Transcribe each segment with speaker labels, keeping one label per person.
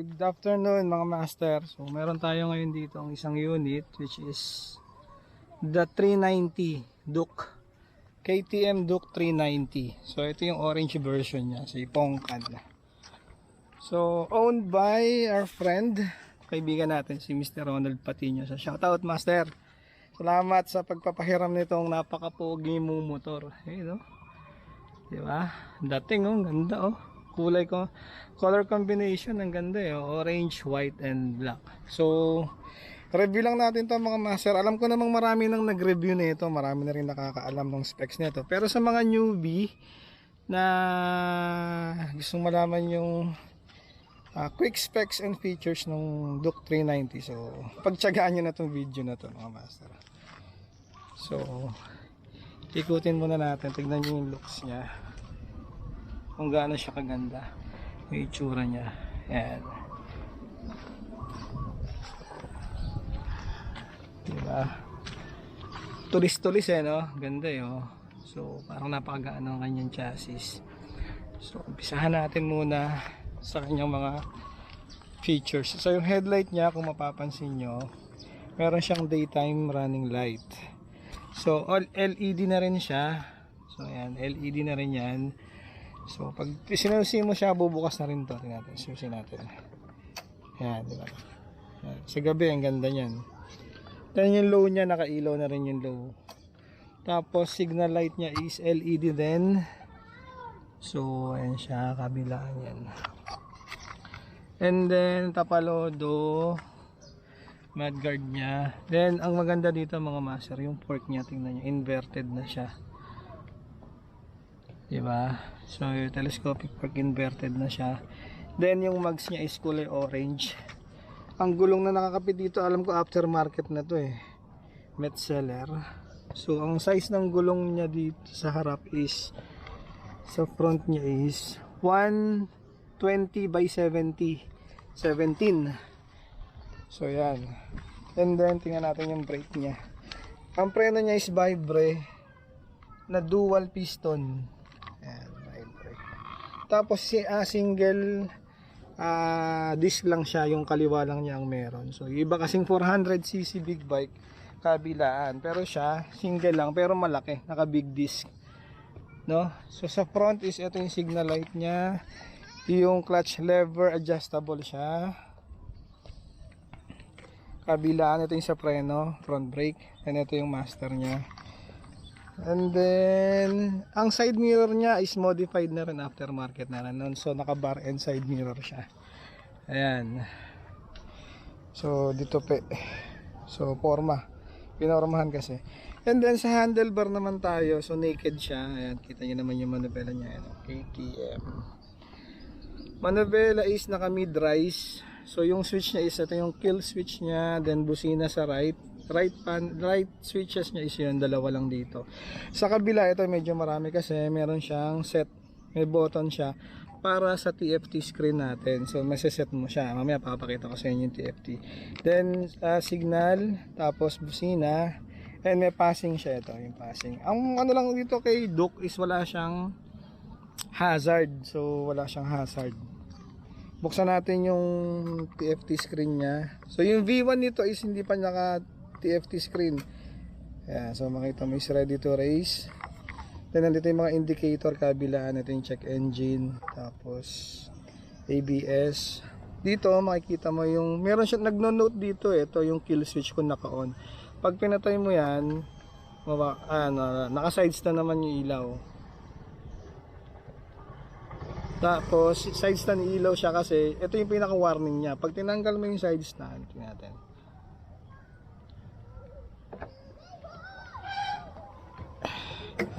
Speaker 1: Good afternoon mga master. So meron tayo ngayon dito ang isang unit which is the 390 Duke, KTM Duke 390. So ito yung orange version niya, si Pongkan. So owned by our friend, kaibigan natin si Mr. Ronald Patino. So shoutout master. Salamat sa pagpapahiram nitong napaka-pogi mong motor. Hey, no? Diba? Dating oh, ganda oh. Kulay ko, color combination ang ganda eh, orange, white and black. So review lang natin to mga master. Alam ko namang marami nang nag-review nito, marami na rin nakakaalam ng specs nito. Pero sa mga newbie na gustong malaman yung quick specs and features ng Duke 390, so pagtiyagaan nyo na tong video na to mga master. So ikutin muna natin, tignan nyo yung looks nya, kung gaano siya kaganda yung itsura niya. Ayan, diba? Tulis-tulis eh, no? Ganda eh, oh. So parang napakagaan ng kanyang chassis. So umpisahan natin muna sa kanyang mga features. So yung headlight niya, kung mapapansin nyo, meron siyang daytime running light. So all LED na rin siya. So ayan, LED na rin yan. So pag sinusi mo siya, bubukas na rin to. Tingnan natin, sinusi natin. Ayan, diba? Ayan. Sa gabi, ang ganda niyan. Then yung low niya, nakailaw na rin yung low. Tapos signal light niya is LED din. So ayan siya, kabilaan yan. And then tapalodo, mudguard niya. Then ang maganda dito mga master, yung fork niya, tingnan niyo, inverted na siya. Diba? So yung telescopic fork, inverted na siya. Then yung mags niya is kulay orange. Ang gulong na nakakapit dito, alam ko aftermarket na to eh, Metzeler. So ang size ng gulong niya dito sa harap is, sa front niya is 120 by 17. So yan. And then tingnan natin yung brake niya. Ang preno niya is Vibre na dual piston. Ayan, Vibre. Tapos single disc lang siya, yung kaliwa lang niya ang meron. So iba kasing 400cc big bike kabilaan, pero siya single lang pero malaki, naka big disc, no? So sa front is ito yung signal light niya, yung clutch lever adjustable siya. Kabilaan ito yung sa preno, front brake, and ito yung master niya. And then ang side mirror niya is modified na rin, aftermarket na rin. So naka bar and side mirror siya. Ayan. So dito so pinormahan kasi. And then sa handlebar naman tayo, so naked siya. Ayan, kita niyo naman yung manubela niya. Ayan, KTM. Manubela is naka mid rise. So yung switch niya is ito yung kill switch niya, then busina sa right switches niya is yun, dalawa lang dito. Sa kabila ito medyo marami kasi meron siyang set, may button siya para sa TFT screen natin. So maseset mo siya, mamaya papakita ko sa inyo yung TFT. Then signal, tapos busina, and may passing siya. Ito yung passing. Ang ano lang dito kay Duke is wala siyang hazard. So wala siyang hazard. Buksan natin yung TFT screen niya. So yung V1 nito is hindi pa naka TFT screen. Ayan, so makita mo is ready to race. Then nandito yung mga indicator kabilaan. Ito yung check engine, tapos ABS. Dito makikita mo yung meron siya nagno-note dito. Ito yung kill switch kung naka-on. Pag pinatay mo yan, naka-sides na naman yung ilaw. Tapos side stand ilaw siya kasi ito yung pinaka warning niya. Pag tinanggal mo yung side stand, tingnan natin.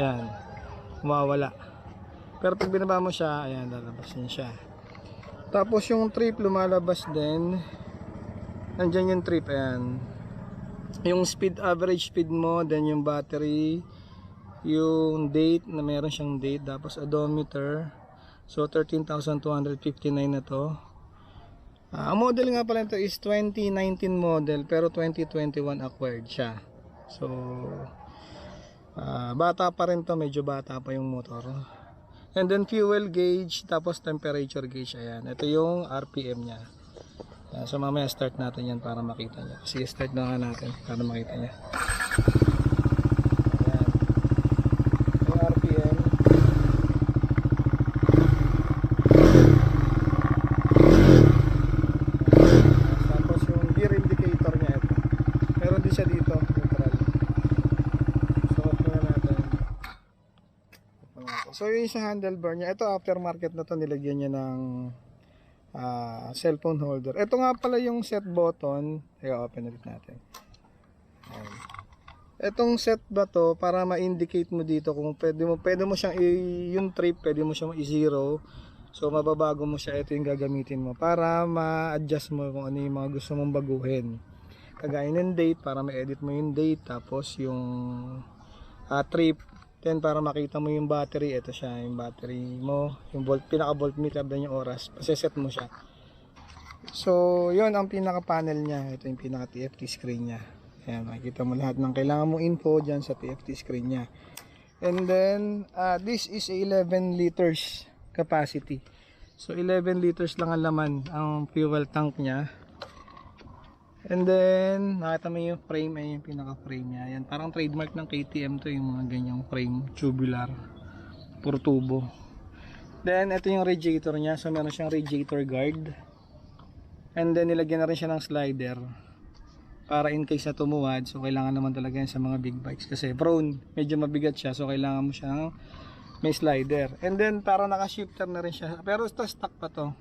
Speaker 1: Yan, mawawala. Pero pag binaba mo siya, ayan, lalabas din siya. Tapos yung trip lumalabas din. Nandyan yung trip, ayan. Yung speed, average speed mo, then yung battery, yung date, na meron siyang date, tapos odometer. So 13,259 na to. Ang model nga pala ito is 2019 model, pero 2021 acquired siya. So bata pa rin to, medyo bata pa yung motor. And then fuel gauge, tapos temperature gauge. Ayan, ito yung RPM nya. So mamaya start natin yan para makita niya. Sige, start na nga natin para makita niya. Ayan. Yung RPM. Tapos yung gear indicator niya ito. Meron din siya dito, neutral. So off na natin. So yun sa handlebar niya. Ito aftermarket na to, nilagyan niya ng cellphone holder. Ito nga pala yung set button. I-open ulit natin. Ayan. Itong set ba to para ma-indicate mo dito kung pwede mo siyang yung trip, pwede mo siyang i-zero. So mababago mo siya, ito yung gagamitin mo para ma-adjust mo kung ano yung mga gusto mong baguhin. Kagaya ng date para ma-edit mo yung date, tapos yung trip. Then para makita mo yung battery, ito siya, yung battery mo, yung volt, pinaka voltmeter din yung oras, paseset mo siya. So, yun ang pinaka panel niya. Ito yung pinaka TFT screen niya. Ayan, makikita mo lahat ng kailangan mong info dyan sa TFT screen niya. And then, this is 11 liters capacity. So, 11 liters lang ang laman ang fuel tank niya. And then, nakita mo yung frame, ay yung pinaka-frame niya. Yan, parang trademark ng KTM to, yung mga ganyang frame, tubular, puro tubo. Then, ito yung radiator niya. So, meron siyang radiator guard. And then, nilagyan na rin siya ng slider. Para in case na tumuwad, so kailangan naman talaga yan sa mga big bikes. Kasi prone, medyo mabigat siya, so kailangan mo siyang may slider. And then, parang naka-shifter na rin siya. Pero ito, stock pa to.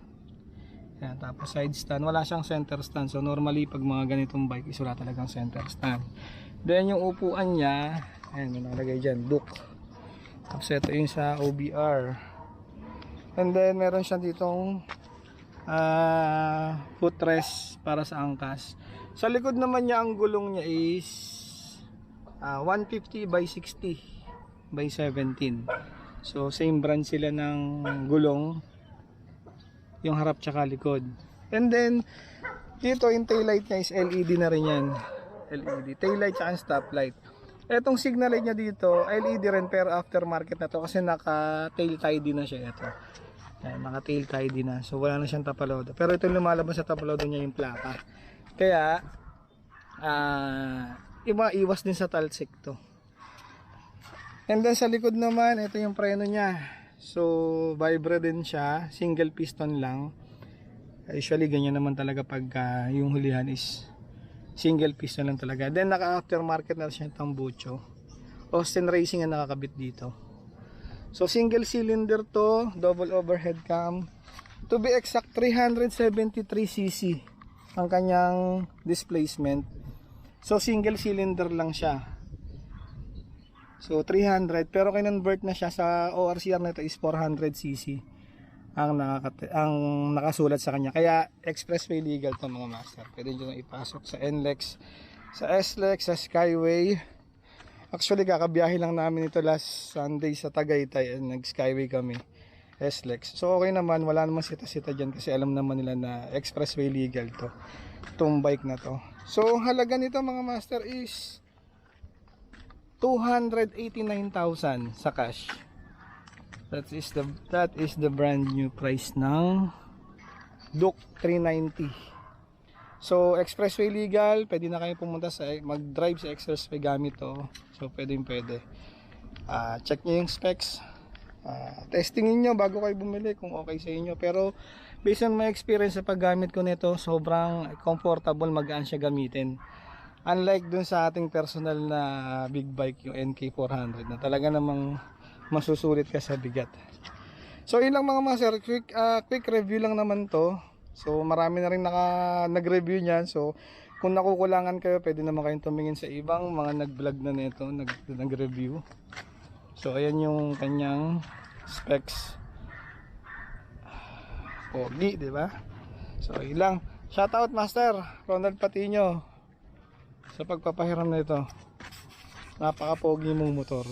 Speaker 1: Yan, tapos side stand, wala siyang center stand. So normally pag mga ganitong bike is wala talagang center stand. Then yung upuan niya, ayan, may nakalagay dyan, Duke. Tapos ito yung sa OBR. And then meron siya ditong footrest para sa angkas. Sa likod naman niya, ang gulong niya is 150 by 60 by 17. So same brand sila ng gulong, yung harap tsaka likod. And then dito yung taillight niya is LED na rin yan. LED, taillight tsaka stoplight. Etong signal light niya dito LED rin, pero aftermarket na to kasi naka tail tidy na siya. Ito, naka tail tidy na, so wala na siyang tapalodo. Pero ito lumalabas sa tapalodo niya yung plaka. Kaya iwas din sa talsik to. And then sa likod naman, ito yung preno niya. So vibra din siya, single piston lang. Usually ganyan naman talaga pag yung hulihan is single piston lang talaga. Then naka aftermarket na siya tambucho. Austin Racing ang nakakabit dito. So single cylinder to, double overhead cam. To be exact, 373cc ang kanyang displacement. So single cylinder lang siya. So 300, pero kinonvert na siya sa ORCR nito is 400cc ang nakasulat sa kanya. Kaya expressway legal to mga master. Pwede nyo ipasok sa NLEX, sa SLEX, sa Skyway. Actually kakabiyahe lang namin ito last Sunday sa Tagaytay, nag Skyway kami, SLEX. So okay naman, wala naman sita-sita dyan kasi alam naman nila na expressway legal to, itong bike na to. So halaga nito mga master is 289,000 sa cash. That is the brand new price ng Duke 390. So expressway legal, pwede na kayo pumunta sa mag-drive sa expressway gamit to. So pwede. Check niyo yung specs. Testingin niyo bago kayo bumili kung okay sa inyo. Pero based on my experience sa paggamit ko nito, sobrang comfortable, magaan siya gamitin. Unlike dun sa ating personal na big bike, yung NK400 na talaga namang masusulit ka sa bigat. So ilang mga master, quick review lang naman to. So marami na rin nag-review niyan. So kung nakukulangan kayo, pwede naman kayong tumingin sa ibang mga nag-vlog na nito, nag-review. So ayan yung kanyang specs. Pogi, di ba? So ilang. Shoutout master Ronald Patino sa pagpapahiram na ito. Napaka-pogi mong motor.